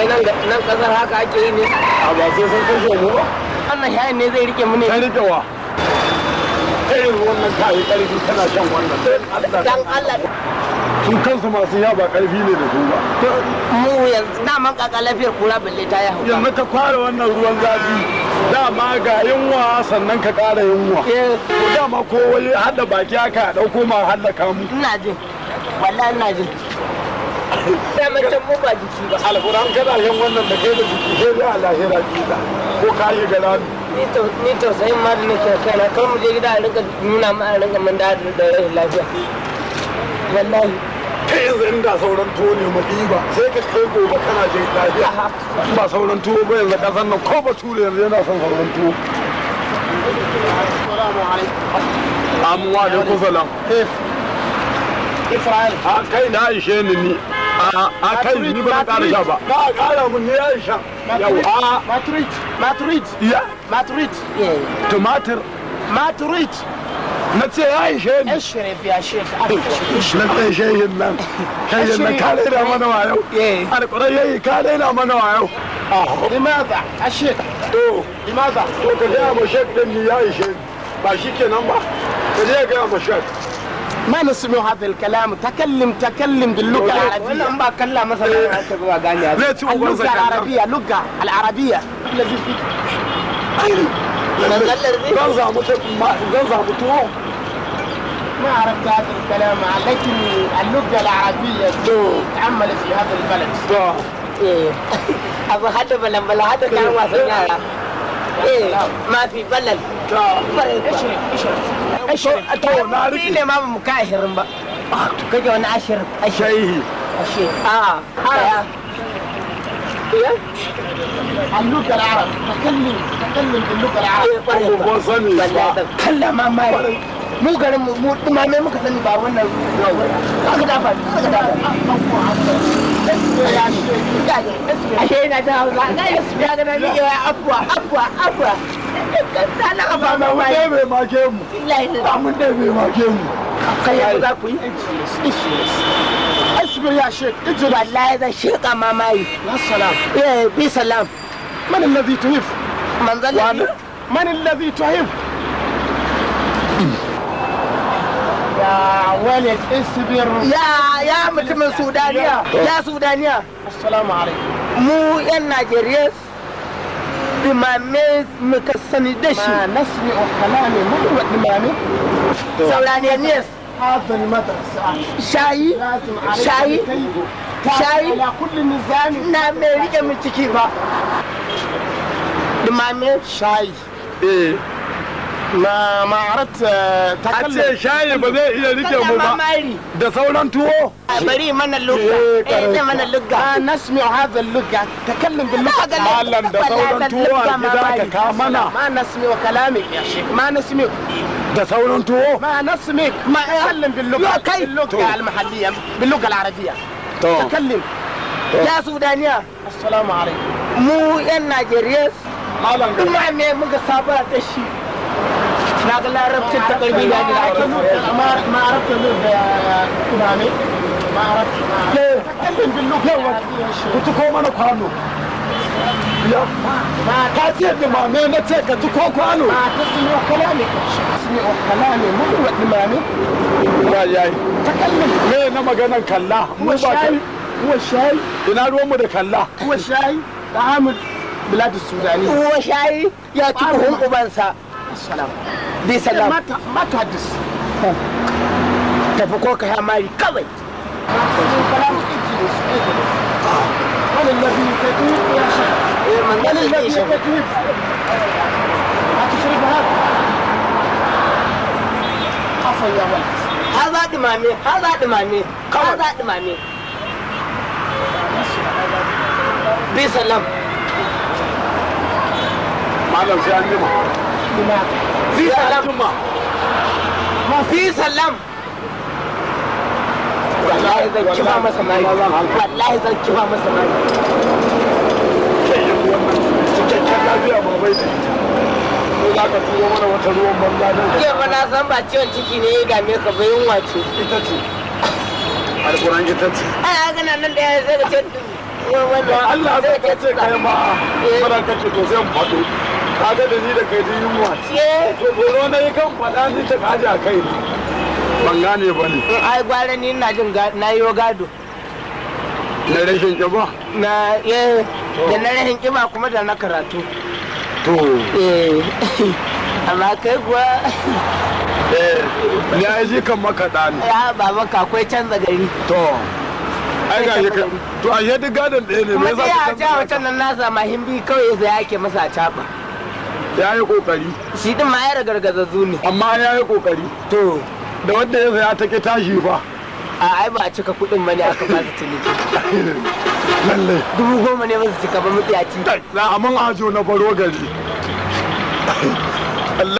kai nan kasar haka ake yi ne a ba sai sun kashe mu ba wannan shayin ne zai rike mu ne kai rike wa irin wannan kai karfi kana shan wannan dan Allah sun kansu masu ya ba karfi ne da su ba mu yanzu daman kaka lafiyar kura balle ta yahu yanzu ka fara wannan ruwan zafi dama ga yunwa sannan ka ƙara yunwa ko dama ko wai hada baki aka dauko ma hallaka mu ina jin wallahi ina jin dama can mu ba jiki ba alquran kana yan wannan da kai da jiki sai dai a lahira kida ko ka yi galani ni tausayin ma da nake kai na kan mu je gida a rinka nuna ma a rinka mun da rashin lafiya wallahi kai yanzu inda sauran tuwo ne mu ɗiba sai ka kai gobe kana jin lafiya ba sauran tuwo ba yanzu ƙasar nan ko bature yanzu yana son sauran tuwo assalamu alaikum amuwa da kusalam Israel a kai na ishe ni a kai ni ba ƙara sha ba ka ƙara mun ne ya sha yau a Maturit ya Maturit tumatir Maturit na ce ya ishe ni Ashraf ya shek na ce shehin nan ka daina mana wayo alƙurar yayi ka daina mana wayo لماذا الشيخ لماذا to ka gaya ma shek din ni ya ishe ni ba shi kenan ba ka je gaya ma shek ما نسمع هذا الكلام تكلم باللغة العربية والله ما كلام مثلا اللغة العربية اللغة العربية الذي فيك ما عرفت هذا الكلام لكن اللغة العربية تعمل في هذا البلد أبو هذا بلا هذا كان واصل ما في بلد ni ne ma mu ka ashirin ba kake wani ashirin اللغة العرب تكلم باللغة العربية تكلم ما mu garin mu dumame muka sani ba wannan aka dafa ashe yana da hausa ga ya ga na ni afwa ta na ba ma wai bai make mu mun dai bai make mu kai ya za ku yi asbir ya shek اجل والله اذا شيق ماماي يا سلام ايه بسلام من الذي تهب من الذي تهب يا ولد اصبر يا متم سودانيا يا سودانيا السلام عليكم مو يا نيجيريا dimame muka sani da shi ma nasmi'u kalami mu wa dimame sauraniya ne هذا المدرسة شاي شاي شاي على كل نظام نعم ريجا من تكيبا دمامي شاي ايه ما عرفت تكلم شاي ba zai iya rike mu ba da sauran tuwo bari mana lugga eh mana lugga nasmi'u hadha al-lugga takallam bil-lugga malan da sauran tuwo a gida ka mana ma nasmi'u kalami ya sheikh ma nasmi'u da sauran tuwo ما نسمك ما اتكلم باللغه المحليه باللغه العربيه تكلم يا سودانيا السلام عليكم مو يا نيجيريا ما مي muka saba da shi na ga larabcin ta karbi da ما عرفت كلامي ما عرفت تكلم باللغه وتكون انا كانوا ما كاتب ما نتك تكون كانوا ما تسمع كلامك تسمع كلامي مو دمامي لا جاي تكلم ليه انا مغنى كلا هو الشاي هو الشاي ina ruwan mu da kalla هو الشاي طعام بلاد السودانية هو شاي يا تكون ubansa السلام بسلام ما تحدث tafi ko ka hamari kawai من الذي يكتب يا شيخ من الذي يكتب ما تشرب هذا عفوا يا ولد هذا دمامي هذا دمامي هذا دمامي بسلام معلم في عندنا في سلام ما في سلام والله إذا كفى ما سمعي والله إذا كفى ما سمعي za ka turo mana wata ruwan banza don ke ba na san ba ciwon ciki ne ya game ka ba yunwa ce ita ce alƙuran ita ce ai haka nan da ya zai ce Allah zai ka ce kai ma fara ka ce to sai mu faɗo kaga da ni da kai din yunwa to goro na yi kan faɗa ni ta kaji a kai ban gane ba ne ai gwara ni ina jin na yi gado na rashin kiba na da na rashin kiba kuma da na karatu to amma kai kuwa ya yi kan makaɗa ne ya baba ka akwai canza gari to ai ga yi to a yadda gadon ɗaya ne kuma me za sai ka a ca wacan nan nasa mahimbi kawai sai yake masa a caɓa ya yi kokari shi din ma ya ragargazazzu ne amma ya yi kokari to da wanda ya saya take tashi ba ai ba a cika kuɗin ba ne aka ba su ciniki lalle 10,000 ne ba su cika ba mutiyaci na aman ajo na baro gari